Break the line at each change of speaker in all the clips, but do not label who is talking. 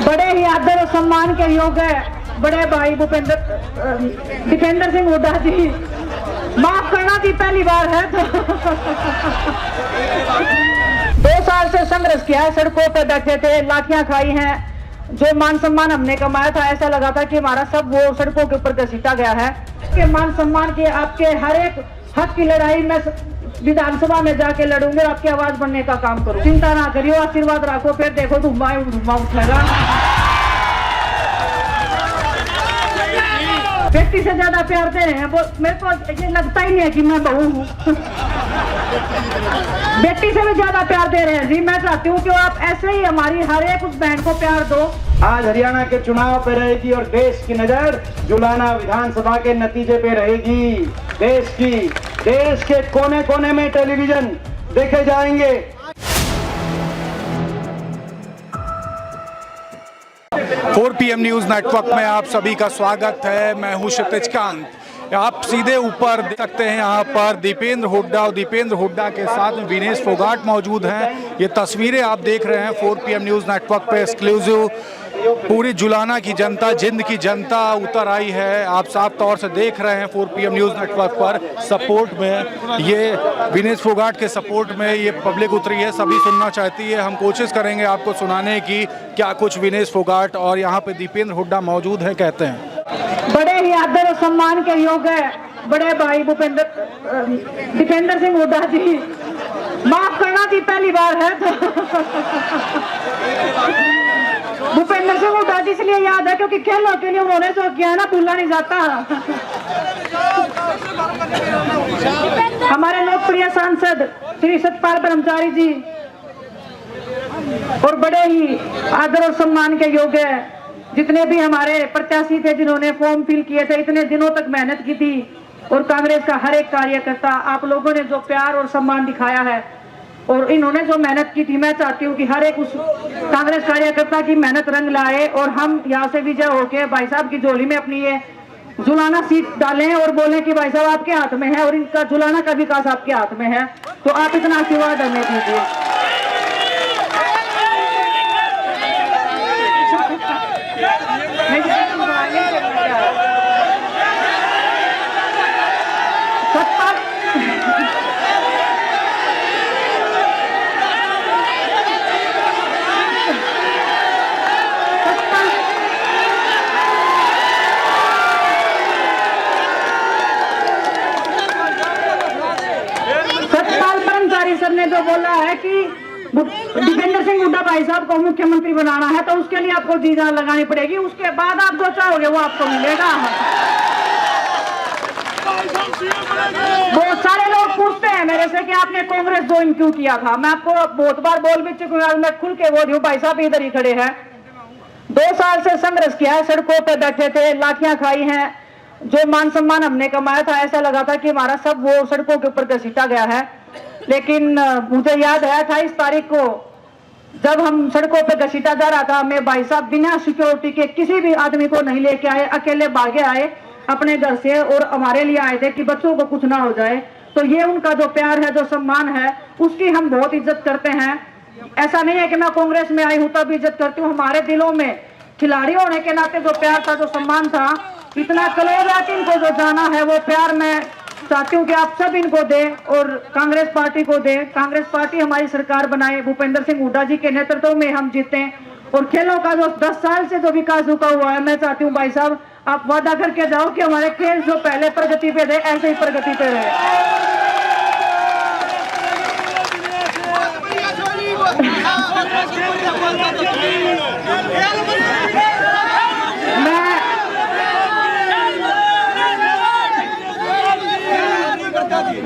बड़े ही आदर और सम्मान के योग्य बड़े भाई दीपेंद्र सिंह हुड्डा जी, माफ करना कि पहली बार है तो 2 साल से संघर्ष किया है, सड़कों पर बैठे थे, लाठियां खाई हैं, जो मान सम्मान हमने कमाया था ऐसा लगा था कि हमारा सब वो सड़कों के ऊपर घसीटा गया है। के मान सम्मान के आपके हर एक हक की लड़ाई में विधानसभा में जाके लड़ूंगे, आपकी आवाज बनने का काम करूं। चिंता ना करियो, आशीर्वाद रखो, फिर देखो धुम्मा उठेगा। बेटी से ज्यादा प्यार दे रहे हैं वो, मेरे को ये लगता ही नहीं है कि मैं बहू हूँ। बेटी से भी ज्यादा प्यार दे रहे हैं जी। मैं चाहती हूँ कि आप ऐसे ही हमारी हर एक उस बहन को प्यार दो।
आज हरियाणा के चुनाव पे रहेगी और देश की नजर जुलाना विधानसभा के नतीजे पे रहेगी। देश के कोने कोने में टेलीविजन देखे जाएंगे।
4 PM न्यूज़ नेटवर्क में आप सभी का स्वागत है। मैं हूं क्षितिज कांत। आप सीधे ऊपर देख सकते हैं, यहाँ पर दीपेंद्र हुड्डा और दीपेंद्र हुड्डा के साथ में विनेश फोगाट मौजूद हैं। ये तस्वीरें आप देख रहे हैं 4 PM न्यूज़ नेटवर्क पे एक्सक्लूसिव। पूरी जुलाना की जनता, जिंद की जनता उतर आई है। आप साफ तौर से देख रहे हैं 4 PM न्यूज़ नेटवर्क पर सपोर्ट में, ये विनेश फोगाट के सपोर्ट में ये पब्लिक उतरी है। सभी सुनना चाहती है, हम कोशिश करेंगे आपको सुनाने की क्या कुछ विनेश फोगाट और यहाँ पे दीपेंद्र हुड्डा मौजूद है कहते हैं।
बड़े ही आदर और सम्मान के योग्य बड़े भाई दीपेंद्र सिंह हुड्डा जी, माफ करना कि पहली बार है तो भूपेंद्र सिंह हुड्डा जी इसलिए याद है क्योंकि खेलों के लिए उन्होंने जो किया है ना, भूला नहीं जाता। हमारे लोकप्रिय सांसद श्री सतपाल ब्रह्मचारी जी और बड़े ही आदर और सम्मान के योग्य जितने भी हमारे प्रत्याशी थे जिन्होंने फॉर्म फिल किए थे, इतने दिनों तक मेहनत की थी, और कांग्रेस का हर एक कार्यकर्ता, आप लोगों ने जो प्यार और सम्मान दिखाया है और इन्होंने जो मेहनत की थी, मैं चाहती हूँ कि हर एक उस कांग्रेस कार्यकर्ता की मेहनत रंग लाए और हम यहाँ से विजय होके भाई साहब की झोली में अपनी ये जुलाना सीट डालें और बोलें कि भाई साहब आपके हाथ में है और इनका जुलाना का विकास आपके हाथ में है। तो आप इतना आशीर्वाद हमें दीजिए। सर ने जो बोला है कि दीपेंद्र सिंह हुड्डा भाई साहब को मुख्यमंत्री बनाना है तो उसके लिए आपको जी जान लगानी पड़ेगी, उसके बाद आप जो चाहोगे वो आपको मिलेगा। बहुत सारे लोग पूछते हैं मेरे से कि आपने कांग्रेस ज्वाइन क्यों किया था। मैं आपको बहुत बार बोल भी चुकी हूँ, मैं खुल के बोल रही हूँ, भाई साहब इधर ही खड़े हैं। 2 साल से संघर्ष किया है, सड़कों पर बैठे थे, लाठियां खाई हैं, जो मान सम्मान हमने कमाया था ऐसा लगा था कि हमारा सब वो सड़कों के ऊपर घसीटा गया है। लेकिन मुझे याद है 28 तारीख को जब हम सड़कों पे घसीटा जा रहा था, मैं भाई साहब बिना सिक्योरिटी के किसी भी आदमी को नहीं लेके आए, अकेले भागे आए अपने घर से और हमारे लिए आए थे कि बच्चों को कुछ ना हो जाए। तो ये उनका जो प्यार है, जो सम्मान है, उसकी हम बहुत इज्जत करते हैं। ऐसा नहीं है कि मैं कांग्रेस में आई हूं तब इज्जत करती हूँ, हमारे दिलों में खिलाड़ी होने के नाते जो प्यार था, जो सम्मान था, इतना क्लोज है कि इनको जो जाना है वो प्यार मैं चाहती हूँ कि आप सब इनको दें और कांग्रेस पार्टी को दें। कांग्रेस पार्टी हमारी सरकार बनाए, भूपेंद्र सिंह हुड्डा जी के नेतृत्व में हम जीते और खेलों का जो 10 साल से जो विकास रुका हुआ है, मैं चाहती हूँ भाई साहब आप वादा करके जाओ कि हमारे खेल जो पहले प्रगति पे थे ऐसे ही प्रगति पे रहे।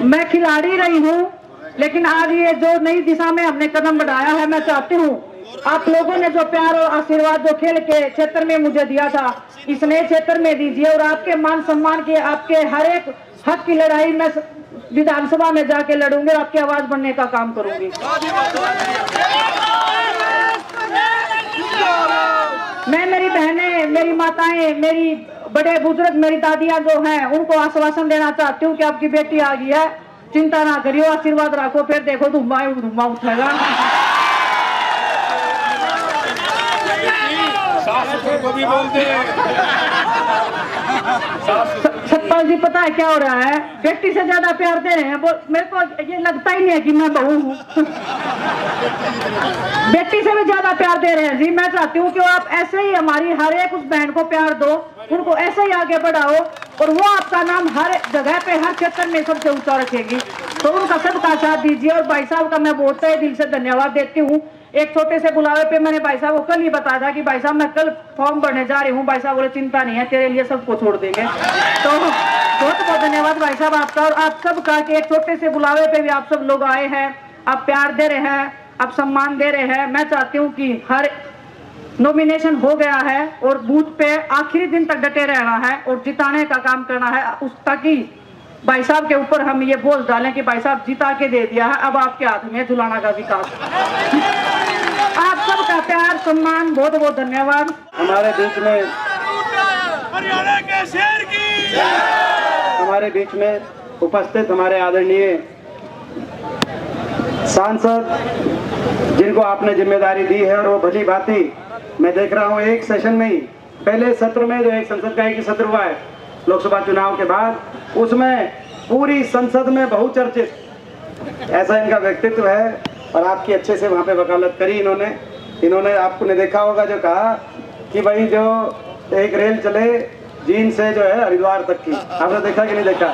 मैं खिलाड़ी रही हूँ, लेकिन आज ये जो नई दिशा में हमने कदम बढ़ाया है, मैं चाहती हूँ आप लोगों ने जो प्यार और आशीर्वाद जो खेल के क्षेत्र में मुझे दिया था, इस नए क्षेत्र में दीजिए और आपके मान सम्मान के, आपके हर एक हक की लड़ाई में विधानसभा में जाके लड़ूंगी, आपकी आवाज बनने का काम करूंगी। मैं, मेरी बहनें, मेरी माताएं, मेरी बड़े बुजुर्ग, मेरी दादियां जो हैं, उनको आश्वासन देना चाहती हूँ कि आपकी बेटी आ गई है, चिंता ना करियो, आशीर्वाद रखो, फिर देखो धुम्मा उठेगा।
को भी बोलते हैं।
सतपाल जी, पता है क्या हो रहा है? बेटी से ज्यादा प्यार दे रहे हैं। मेरे को ये लगता ही नहीं है कि मैं बहू हूँ। बेटी से भी ज्यादा प्यार दे रहे हैं जी। मैं चाहती हूँ कि आप ऐसे ही हमारी हर एक उस बहन को प्यार दो, उनको ऐसे ही आगे बढ़ाओ, और वो आपका नाम हर जगह पे, हर क्षेत्र में सबसे ऊंचा रखेगी। तो उनका सबका साथ दीजिए। और भाई साहब का मैं बहुत तहे दिल से धन्यवाद देती हूँ। एक छोटे से बुलावे पे मैंने भाई साहब को कल ही बताया था कि भाई साहब मैं कल फॉर्म भरने जा रही हूँ। भाई साहब बोले चिंता नहीं है, तेरे लिए सबको छोड़ देंगे। तो बहुत बहुत धन्यवाद भाई साहब आपका, और आप सबका कि एक छोटे से बुलावे पे भी आप सब लोग आए हैं, आप प्यार दे रहे हैं, आप सम्मान दे रहे हैं। मैं चाहती हूँ कि हर नॉमिनेशन हो गया है और बूथ पे आखिरी दिन तक डटे रहना है और जिताने का काम करना है, उस ताकि भाई साहब के ऊपर हम ये बोझ डालें कि भाई साहब जिता के दे दिया है, अब आपके हाथ में झुलाना का विकास। आप सबका प्यार सम्मान, बहुत बहुत धन्यवाद।
हमारे बीच में
हरियाणा के शेर की
हमारे बीच में उपस्थित हमारे आदरणीय सांसद, जिनको आपने जिम्मेदारी दी है, और वो भली भांति मैं देख रहा हूँ एक सेशन में ही, पहले सत्र में जो एक संसद का एक ही सत्र हुआ है लोकसभा चुनाव के बाद, उसमें पूरी संसद में बहुचर्चित ऐसा इनका व्यक्तित्व है। और आपकी अच्छे से वहाँ पे वकालत करी इन्होंने आपने देखा होगा जो कहा कि भाई जो एक रेल चले जींद से जो है हरिद्वार तक की, आपने देखा कि नहीं देखा?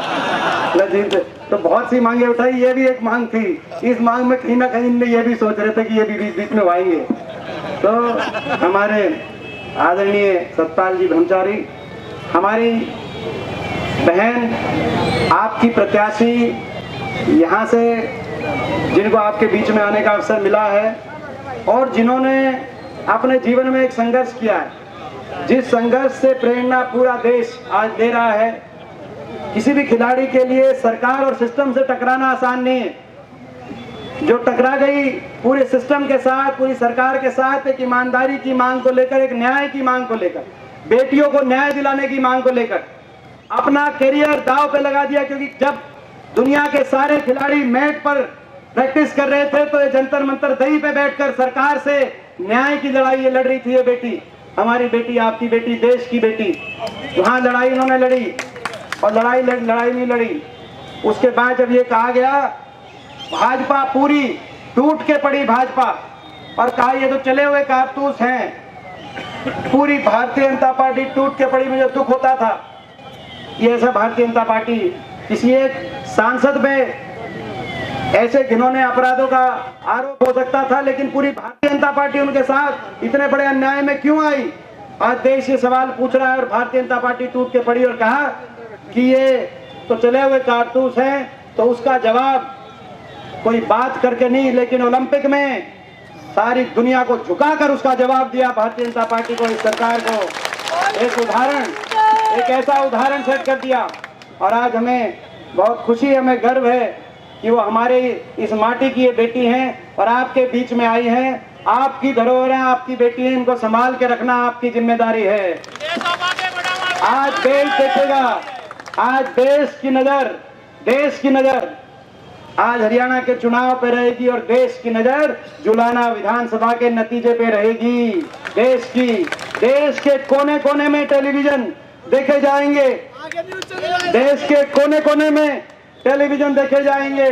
जींद से तो बहुत सी मांगे उठाई, ये भी एक मांग थी। इस मांग में कहीं ना कहीं ये भी सोच रहे थे कि ये भी बीच में आएंगे। तो हमारे आदरणीय सतपाल जी ब्रह्मचारी, हमारी बहन, आपकी प्रत्याशी, यहाँ से जिनको आपके बीच में आने का अवसर मिला है और जिन्होंने अपने जीवन में एक संघर्ष किया है, जिस संघर्ष से प्रेरणा पूरा देश आज ले रहा है। किसी भी खिलाड़ी के लिए सरकार और सिस्टम से टकराना आसान नहीं है। जो टकरा गई पूरे सिस्टम के साथ, पूरी सरकार के साथ, एक ईमानदारी की मांग को लेकर, एक न्याय की मांग को लेकर, बेटियों को न्याय दिलाने की मांग को लेकर अपना करियर दांव पे लगा दिया। क्योंकि जब दुनिया के सारे खिलाड़ी मैट पर प्रैक्टिस कर रहे थे तो ये जंतर मंतर दही पे बैठकर सरकार से न्याय की लड़ाई ये लड़ रही थी। ये बेटी, हमारी बेटी, आपकी बेटी, देश की बेटी, वहां लड़ाई इन्होंने लड़ी, और लड़ाई नहीं लड़ी। उसके बाद जब ये कहा गया, भाजपा पूरी टूट के पड़ी भाजपा, और कहा ये तो चले हुए कारतूस हैं, पूरी भारतीय जनता पार्टी टूट के पड़ी। मुझे दुख होता था ये ऐसा भारतीय जनता पार्टी किसी एक सांसद में ऐसे घिनौने अपराधों का आरोप हो सकता था, लेकिन पूरी भारतीय जनता पार्टी उनके साथ इतने बड़े अन्याय में क्यों आई? आज देश ये सवाल पूछ रहा है, और भारतीय जनता पार्टी टूट के पड़ी और कहा कि ये तो चले हुए कारतूस हैं। तो उसका जवाब कोई बात करके नहीं, लेकिन ओलंपिक में सारी दुनिया को झुकाकर उसका जवाब दिया भारतीय जनता पार्टी को, इस सरकार को। एक उदाहरण, एक ऐसा उदाहरण सेट कर दिया। और आज हमें बहुत खुशी है, हमें गर्व है कि वो हमारे इस माटी की ये बेटी हैं और आपके बीच में आई हैं। आपकी धरोहर है, आपकी बेटी है, इनको संभाल के रखना आपकी जिम्मेदारी है। आज देश देखेगा, आज देश की नजर आज हरियाणा के चुनाव पे रहेगी, और देश की नजर जुलाना विधानसभा के नतीजे पे रहेगी। देश के कोने कोने में टेलीविजन देखे जाएंगे, देश के कोने कोने में टेलीविजन देखे जाएंगे।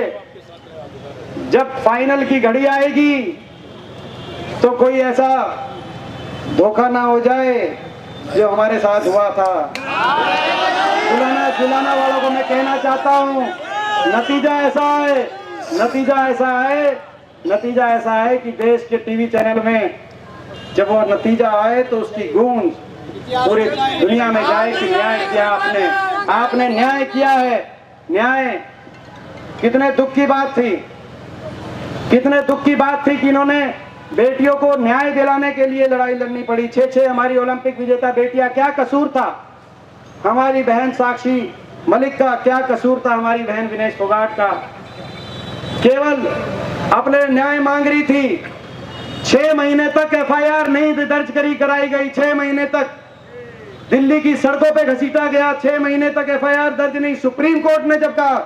जब फाइनल की घड़ी आएगी तो कोई ऐसा धोखा ना हो जाए जो हमारे साथ हुआ था। जुलाना वालों को मैं कहना चाहता हूँ, नतीजा ऐसा है कि देश के टीवी चैनल में जब वो नतीजा आए तो उसकी गूंज पूरी दुनिया में जाए कि न्याय किया आपने न्याय किया है। न्याय, कितने दुख की बात थी कि इन्होंने बेटियों को न्याय दिलाने के लिए लड़ाई लड़नी पड़ी। 6 हमारी ओलंपिक विजेता बेटियां, क्या कसूर था हमारी बहन साक्षी मलिक का, क्या कसूर था हमारी बहन विनेश फोगाट का? केवल अपने न्याय मांग रही थी। 6 महीने तक एफआईआर नहीं दर्ज कराई गई। 6 महीने तक दिल्ली की सड़कों पे घसीटा गया। 6 महीने तक एफआईआर दर्ज नहीं। सुप्रीम कोर्ट ने जब कहा,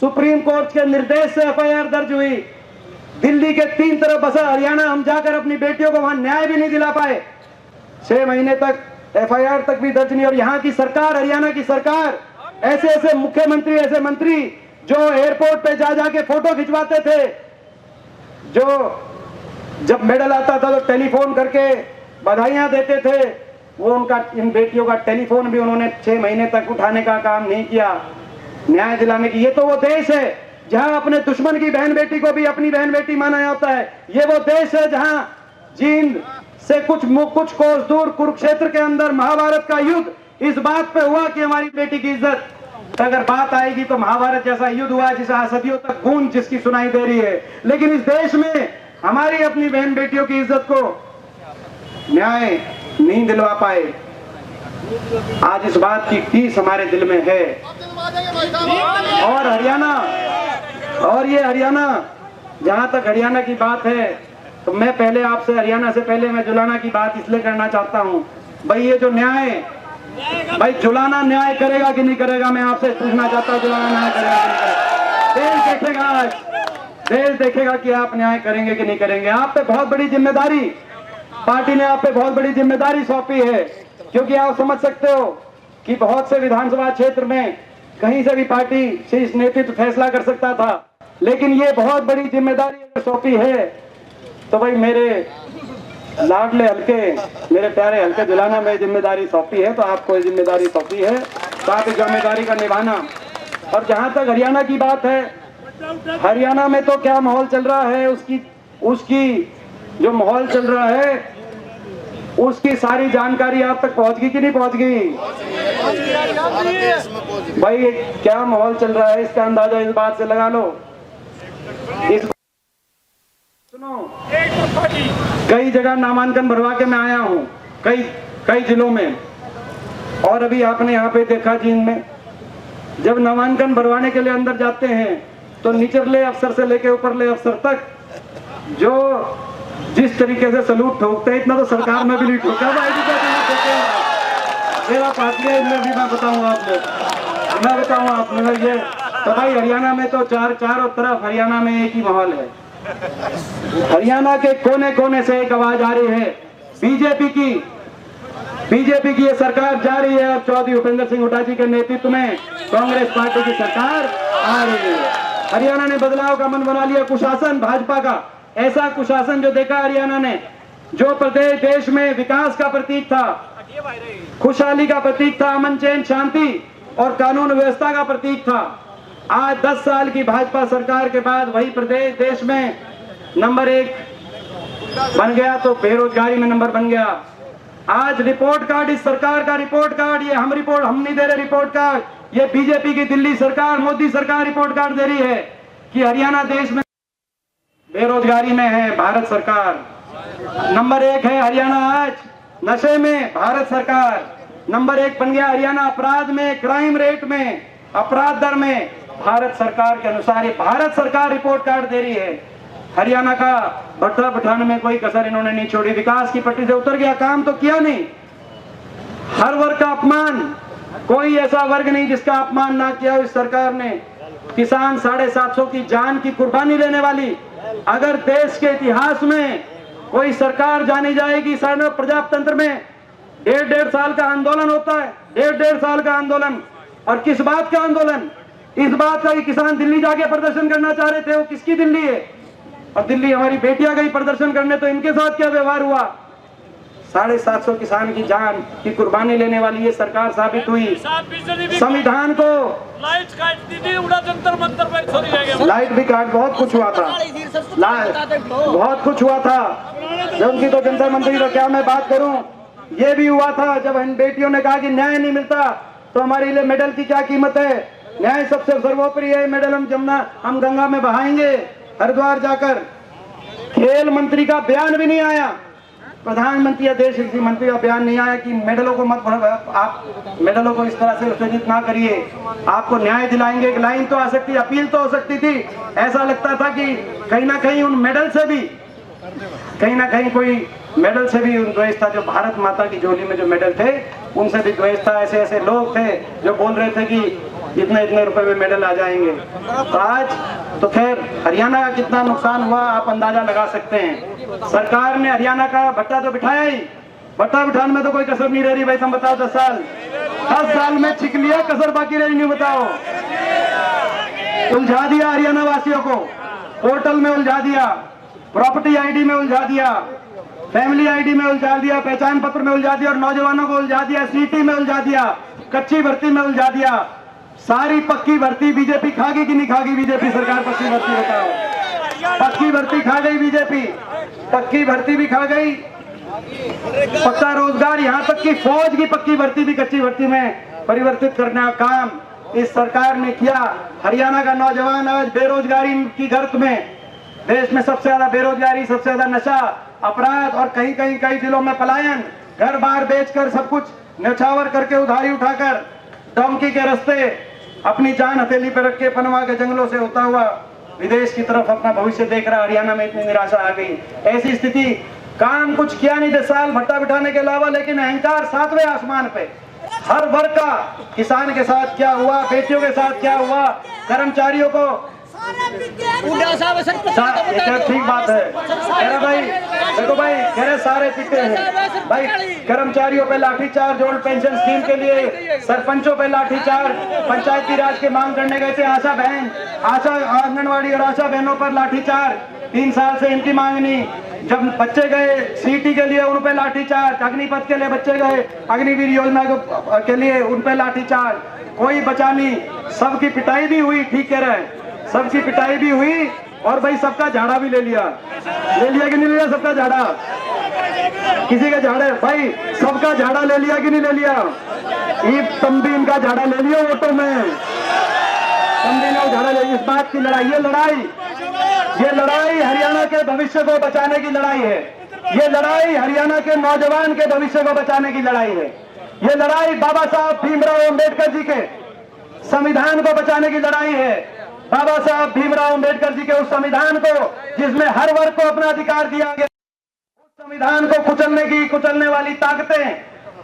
सुप्रीम कोर्ट के निर्देश से एफआईआर दर्ज हुई। दिल्ली के 3 तरफ बसा हरियाणा, हम जाकर अपनी बेटियों को वहां न्याय भी नहीं दिला पाए। 6 महीने तक FIR तक भी दर्ज नहीं। और यहाँ की सरकार, हरियाणा की सरकार, ऐसे ऐसे मुख्यमंत्री, ऐसे मंत्री जो एयरपोर्ट पे जा जाके फोटो खिंचवाते थे, जो जब मेडल आता था तो टेलीफोन करके बधाइयां देते थे, वो उनका, इन बेटियों का टेलीफोन भी उन्होंने 6 महीने तक उठाने का काम नहीं किया, न्याय दिलाने की। ये तो वो देश है जहां अपने दुश्मन की बहन बेटी को भी अपनी बहन बेटी माना जाता है। ये वो देश है जहां जींद से कुछ कोस दूर कुरुक्षेत्र के अंदर महाभारत का युद्ध इस बात पे हुआ कि हमारी बेटी की इज्जत, अगर बात आएगी तो महाभारत जैसा युद्ध हुआ जिसे सदियों तक गूंज जिसकी सुनाई दे रही है। लेकिन इस देश में हमारी अपनी बहन बेटियों की इज्जत को न्याय नहीं दिलवा पाए। आज इस बात की टीस हमारे दिल में है। और हरियाणा, और ये हरियाणा, जहां तक हरियाणा की बात है तो मैं पहले आपसे, हरियाणा से पहले मैं जुलाना की बात इसलिए करना चाहता हूं। भाई ये जो न्याय, भाई जुलाना न्याय करेगा कि नहीं करेगा, मैं आपसे पूछना चाहता हूं, जुलाना न्याय करेगा कि नहीं करेगा? देश देखेगा, आज देश देखेगा कि आप न्याय करेंगे कि नहीं करेंगे। आप पे बहुत बड़ी जिम्मेदारी, पार्टी ने आप पे बहुत बड़ी जिम्मेदारी सौंपी है, क्योंकि आप समझ सकते हो कि बहुत से विधानसभा क्षेत्र में कहीं से भी पार्टी शीर्ष नेतृत्व फैसला कर सकता था, लेकिन ये बहुत बड़ी जिम्मेदारी सौंपी है। तो भाई मेरे लाडले हल्के, मेरे प्यारे हल्के जुलाना में जिम्मेदारी सौंपी है, तो आपको ये जिम्मेदारी सौंपी है, तो आप इस जिम्मेदारी का निभाना। और जहां तक हरियाणा की बात है, हरियाणा में तो क्या माहौल चल रहा है, उसकी जो माहौल चल रहा है उसकी सारी जानकारी आप तक पहुंच गई कि नहीं पहुंच गई? भाई क्या माहौल चल रहा है इसका अंदाजा इस बात से लगा लो। सुनो, कई जगह नामांकन भरवा के मैं आया हूँ, कई जिलों में, और अभी आपने यहाँ पे देखा जींद में, जब नामांकन भरवाने के लिए अंदर जाते हैं तो निचले अफसर से लेके ऊपरले अफसर तक जो जिस तरीके से सलूट ठोकते हैं, इतना तो सरकार में भी नहीं ठोका। मेरा पार्टी है, इनमें भी मैं बताऊंगा आपने ये। तो भाई हरियाणा में तो चारों तरफ हरियाणा में एक ही माहौल है। हरियाणा के कोने कोने से एक आवाज आ रही है, बीजेपी की ये सरकार जा रही है, और चौधरी भूपेंद्र सिंह हुड्डा जी के नेतृत्व में कांग्रेस पार्टी की सरकार आ रही है। हरियाणा ने बदलाव का मन बना लिया, कुशासन भाजपा का, ऐसा कुशासन जो देखा हरियाणा ने, जो प्रदेश देश में विकास का प्रतीक था, खुशहाली का प्रतीक था, अमन चैन शांति और कानून व्यवस्था का प्रतीक था। आज 10 साल की भाजपा सरकार के बाद वही प्रदेश देश में नंबर 1 बन गया, तो बेरोजगारी में नंबर बन गया। आज रिपोर्ट कार्ड, इस सरकार का रिपोर्ट कार्ड, ये हम नहीं दे रहे रिपोर्ट कार्ड, ये बीजेपी की दिल्ली सरकार, मोदी सरकार रिपोर्ट कार्ड दे रही है कि हरियाणा देश में बेरोजगारी में है, भारत सरकार नंबर 1 है। हरियाणा आज नशे में, भारत सरकार नंबर 1 बन गया। हरियाणा अपराध में, क्राइम रेट में, अपराध दर में, भारत सरकार के अनुसार ये भारत सरकार रिपोर्ट कार्ड दे रही है। हरियाणा का भट्टा बैठाने में कोई कसर इन्होंने नहीं छोड़ी, विकास की पट्टी से उतर गया, काम तो किया नहीं। हर वर्ग का अपमान, कोई ऐसा वर्ग नहीं जिसका अपमान ना किया इस सरकार ने। किसान 750 की जान की कुर्बानी लेने वाली, अगर देश के इतिहास में कोई सरकार जानी जाएगी, प्रजातंत्र में 1.5 साल का आंदोलन होता है, 1.5 साल का आंदोलन। और किस बात का आंदोलन? इस बात का कि किसान दिल्ली जाके प्रदर्शन करना चाह रहे थे, वो किसकी दिल्ली है? और दिल्ली हमारी बेटियां गई प्रदर्शन करने, तो इनके साथ क्या व्यवहार हुआ? 750 किसान की जान की कुर्बानी लेने वाली ये सरकार साबित हुई। संविधान को लाइट भी काट, बहुत कुछ हुआ था, बहुत कुछ हुआ था। जब उनकी तो जंतर मंत्री, तो क्या मैं बात करूं, ये भी हुआ था जब इन बेटियों ने कहा कि न्याय नहीं मिलता तो हमारे लिए मेडल की क्या कीमत है, न्याय सबसे सर्वोपरि है, मेडल हम गंगा में बहाएंगे हरिद्वार जाकर। खेल मंत्री का बयान भी नहीं आया, प्रधानमंत्री या देश कृषि मंत्री का बयान नहीं आया कि मेडलों को मत, आप मेडलों को इस तरह से उत्तेजित ना करिए, आपको न्याय दिलाएंगे। एक लाइन तो आ सकती, अपील तो हो सकती थी। ऐसा लगता था कि कहीं ना कहीं उन मेडल से भी, कहीं ना कहीं कोई मेडल से भी द्वेष था, जो भारत माता की झोली में जो मेडल थे उनसे भी द्वेष था। ऐसे ऐसे लोग थे जो बोल रहे थे कि इतने इतने रुपए में मेडल आ जाएंगे। तो आज तो खैर हरियाणा का कितना नुकसान हुआ आप अंदाजा लगा सकते हैं। सरकार ने हरियाणा का भट्टा तो बिठाया ही, भट्टा बिठान में तो कोई कसर नहीं रह रही भाई, तुम बताओ 10 साल में छिक लिया, कसर बाकी रही नहीं, बताओ। उलझा दिया हरियाणा वासियों को, पोर्टल में उलझा दिया, प्रॉपर्टी आईडी में उलझा दिया, फैमिली आईडी में उलझा दिया, पहचान पत्र में उलझा दिया, और नौजवानों को उलझा दिया, सीटी में उलझा दिया, कच्ची भर्ती में उलझा दिया। सारी पक्की भर्ती बीजेपी खागी कि नहीं खागी? बीजेपी सरकार पक्की भर्ती, बताओ। पक्की भर्ती खा गई बीजेपी, पक्की भर्ती भी खा गई, पक्का रोजगार, यहाँ तक कि फौज की पक्की भर्ती भी कच्ची भर्ती में परिवर्तित करने का काम इस सरकार ने किया। हरियाणा का नौजवान आज बेरोजगारी की गर्त में, देश में सबसे ज्यादा बेरोजगारी, सबसे ज्यादा नशा, अपराध और कहीं कई जिलों में पलायन, घर बार बेचकर सब कुछ न्यौछावर करके उधारी उठाकर डोंकी के रास्ते अपनी जान हथेली पर रख के पनवा के जंगलों से होता हुआ विदेश की तरफ अपना भविष्य देख रहा। हरियाणा में इतनी निराशा आ गई। ऐसी स्थिति, काम कुछ किया नहीं 10 साल भट्टा बिठाने के अलावा, लेकिन अहंकार 7वें आसमान पे। हर वर्ग का, किसान के साथ क्या हुआ, बेटियों के साथ क्या हुआ, कर्मचारियों को, ठीक बात है कह रहे भाई, देखो भाई कह रहे सारे पीते हैं भाई। कर्मचारियों पे लाठीचार्ज, ओल्ड पेंशन स्कीम के लिए सरपंचों पे लाठीचार्ज, पंचायती राज की मांग करने गए थे आशा बहन, आशा आंगनवाड़ी और आशा बहनों पर लाठीचार्ज, 3 साल से इनकी मांग नहीं। जब बच्चे गए सीटी के लिए उन पे लाठीचार्ज, अग्निपथ के लिए बच्चे गए, अग्निवीर योजना के लिए उन पे लाठीचार्ज, कोई बचा नहीं। सबकी पिटाई भी हुई, ठीक कह रहे हैं, सबकी पिटाई भी हुई, और भाई सबका झाड़ा भी ले लिया कि नहीं लिया? सबका झाड़ा, किसी का झाड़ा भाई, सबका झाड़ा ले लिया कि नहीं ले लिया? तुम भी इनका झाड़ा ले लियो वोटों में, तुम भी लोग झाड़ा ले। इस बात की लड़ाई, ये लड़ाई हरियाणा के भविष्य को बचाने की लड़ाई है। ये लड़ाई हरियाणा के नौजवान के भविष्य को बचाने की लड़ाई है। ये लड़ाई बाबा साहब भीमराव अम्बेडकर जी के संविधान को बचाने की लड़ाई है। बाबा साहब भीमराव अम्बेडकर जी के उस संविधान को, जिसमें हर वर्ग को अपना अधिकार दिया गया, उस संविधान को कुचलने वाली ताकतें,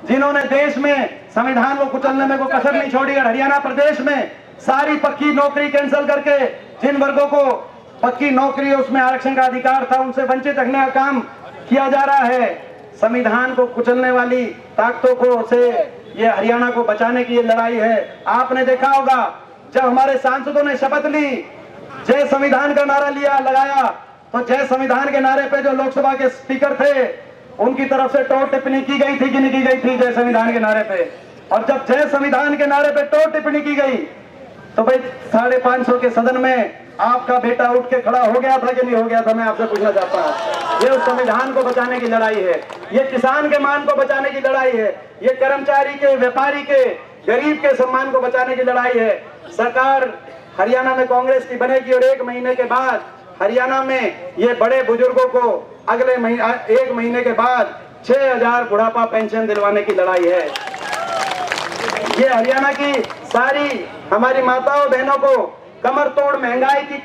जिन्होंने देश में संविधान को कुचलने में कोई कसर नहीं छोड़ी। और हरियाणा प्रदेश में सारी पक्की नौकरी कैंसिल करके जिन वर्गों को पक्की नौकरी, उसमें आरक्षण का अधिकार था, उनसे वंचित रखने का काम किया जा रहा है। संविधान को कुचलने वाली ताकतों को से ये हरियाणा को बचाने की ये लड़ाई है। आपने देखा होगा जब हमारे सांसदों ने शपथ ली, जय संविधान का नारा लगाया, तो जय संविधान के नारे पे जो लोकसभा के स्पीकर थे, उनकी तरफ से टोट टिप्पणी की गई थी कि नहीं की गई थी जय संविधान के नारे पे? और जब जय संविधान के नारे पे टोट टिप्पणी की गई, तो भाई 550 के सदन में आपका बेटा उठ के खड़ा हो गया था कि नहीं हो गया था? मैं आपसे पूछना चाहता हूँ। ये उस संविधान को बचाने की लड़ाई है, ये किसान के मान को बचाने की लड़ाई है, ये कर्मचारी के, व्यापारी के, गरीब के सम्मान को बचाने की लड़ाई है। सरकार हरियाणा में कांग्रेस की बनेगी और 1 महीने के बाद हरियाणा में ये बड़े बुजुर्गों को अगले 1 महीने के बाद 6000 बुढ़ापा पेंशन दिलवाने की लड़ाई है। ये हरियाणा की सारी हमारी माताओं बहनों को कमर तोड़ महंगाई की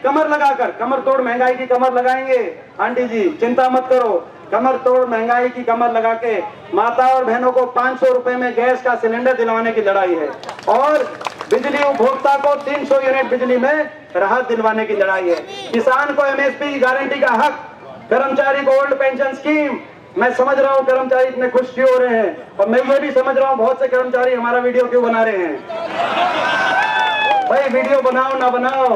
कमर लगाएंगे। आंटी जी चिंता मत करो, कमर तोड़ महंगाई की कमर लगा के माता और बहनों को 500 रुपए में गैस का सिलेंडर दिलवाने की लड़ाई है। और बिजली उपभोक्ता को 300 यूनिट बिजली में राहत दिलवाने की लड़ाई है। किसान को एमएसपी गारंटी का हक, कर्मचारी को ओल्ड पेंशन स्कीम। मैं समझ रहा हूँ कर्मचारी इतने खुश क्यों हो रहे हैं, और मैं ये भी समझ रहा हूँ बहुत से कर्मचारी हमारा वीडियो क्यों बना रहे हैं। भाई वीडियो बनाओ ना बनाओ,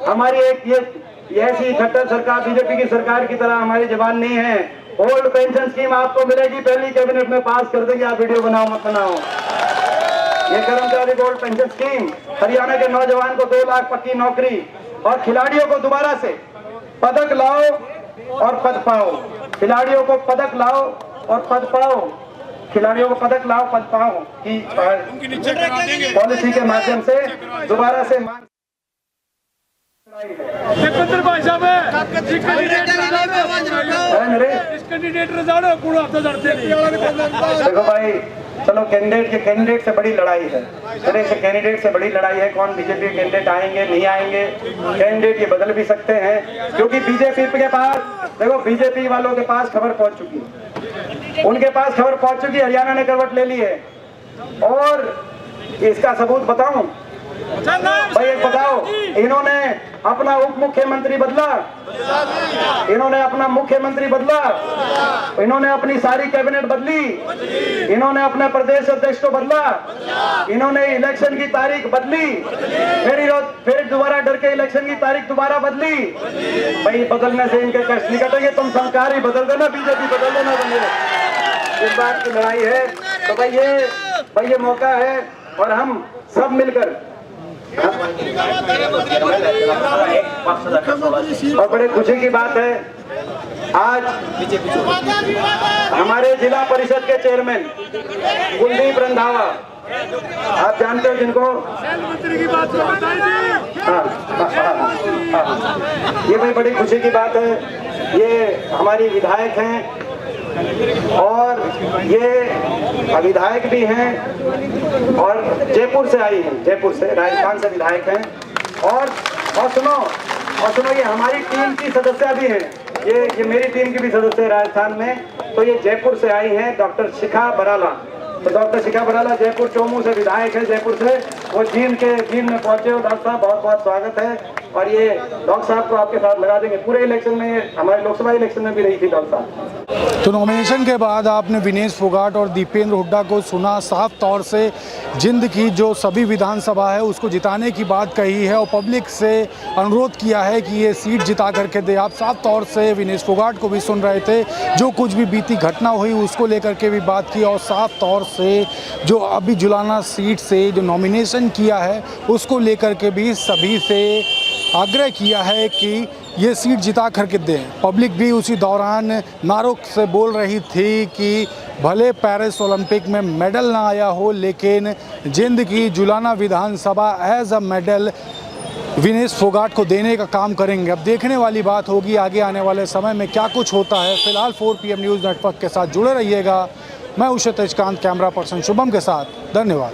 हमारी एक ये ऐसी खट्टर सरकार, बीजेपी की सरकार की तरह हमारी जबान नहीं है। ओल्ड पेंशन स्कीम आपको मिलेगी, पहली कैबिनेट में पास कर देंगे, आप वीडियो बनाओ मत बनाओ। ये कर्मचारी गोल्ड पेंशन स्कीम, हरियाणा के नौजवान को 2 लाख पक्की नौकरी, और खिलाड़ियों को दोबारा से पदक लाओ और पद पाओ। खिलाड़ियों को पदक लाओ और पद पाओ, खिलाड़ियों को पदक लाओ पद पाओ की पॉलिसी के माध्यम से दोबारा से मांग। देखो भाई, चलो कैंडिडेट से बड़ी लड़ाई है, कैंडिडेट से बड़ी लड़ाई है। कौन बीजेपी कैंडिडेट आएंगे नहीं आएंगे, कैंडिडेट ये बदल भी सकते हैं, क्योंकि बीजेपी के पास, देखो बीजेपी वालों के पास खबर पहुंच चुकी है, उनके पास खबर पहुंच चुकी है, हरियाणा ने करवट ले ली है। और इसका सबूत बताऊं, भाई एक बताओ, इन्होंने अपना उप मुख्यमंत्री बदला, इन्होंने अपना मुख्यमंत्री बदला, इन्होंने अपनी सारी कैबिनेट बदली, इन्होंने अपने प्रदेश अध्यक्ष को बदला, इन्होंने इलेक्शन की तारीख बदली, फिर दोबारा डर के इलेक्शन की तारीख दोबारा बदली। भाई बदलने से इनके कष्ट नहीं कटेंगे। तुम सरकार ही बदल देना, बीजेपी बदल देना, इस बात की लड़ाई है। तो भाई ये मौका है और हम सब मिलकर, और बड़े खुशी की बात है आज हमारे जिला परिषद के चेयरमैन कुलदीप रंधावा, आप जानते हो जिनको, ये भाई बड़ी खुशी की बात है। ये हमारी विधायक हैं और ये विधायक भी हैं और जयपुर से आई हैं, जयपुर से, राजस्थान से विधायक हैं। और सुनो ये हमारी टीम की सदस्य भी हैं, ये मेरी टीम की भी सदस्य है राजस्थान में। तो ये जयपुर से आई हैं डॉक्टर शिखा बराला। तो डॉक्टर शिखा बराला जयपुर चोमू से विधायक है, जयपुर से। वो जींद में पहुंचे हो। डॉक्टर साहब बहुत बहुत स्वागत है। और ये डॉक्टर साहब को आपके साथ लगा देंगे पूरे इलेक्शन में, ये हमारे लोकसभा इलेक्शन में भी रही थी डॉक्टर साहब।
तो नॉमिनेशन के बाद आपने विनेश फोगाट और दीपेंद्र हुड्डा को सुना, साफ तौर से जिंद की जो सभी विधानसभा है उसको जिताने की बात कही है और पब्लिक से अनुरोध किया है कि ये सीट जिता करके दे। आप साफ तौर से विनेश फोगाट को भी सुन रहे थे, जो कुछ भी बीती घटना हुई उसको लेकर के भी बात की, और साफ तौर से जो अभी जुलाना सीट से जो नॉमिनेशन किया है उसको लेकर के भी सभी से आग्रह किया है कि ये सीट जिता करके दें। पब्लिक भी उसी दौरान नारों से बोल रही थी कि भले पेरिस ओलंपिक में मेडल ना आया हो, लेकिन जिंद की जुलाना विधानसभा as a medal Vinesh Phogat को देने का काम करेंगे। अब देखने वाली बात होगी आगे आने वाले समय में क्या कुछ होता है। फिलहाल 4 PM न्यूज़ नेटवर्क के साथ जुड़े रहिएगा। मैं क्षितिज कांत, कैमरा पर्सन शुभम के साथ। धन्यवाद।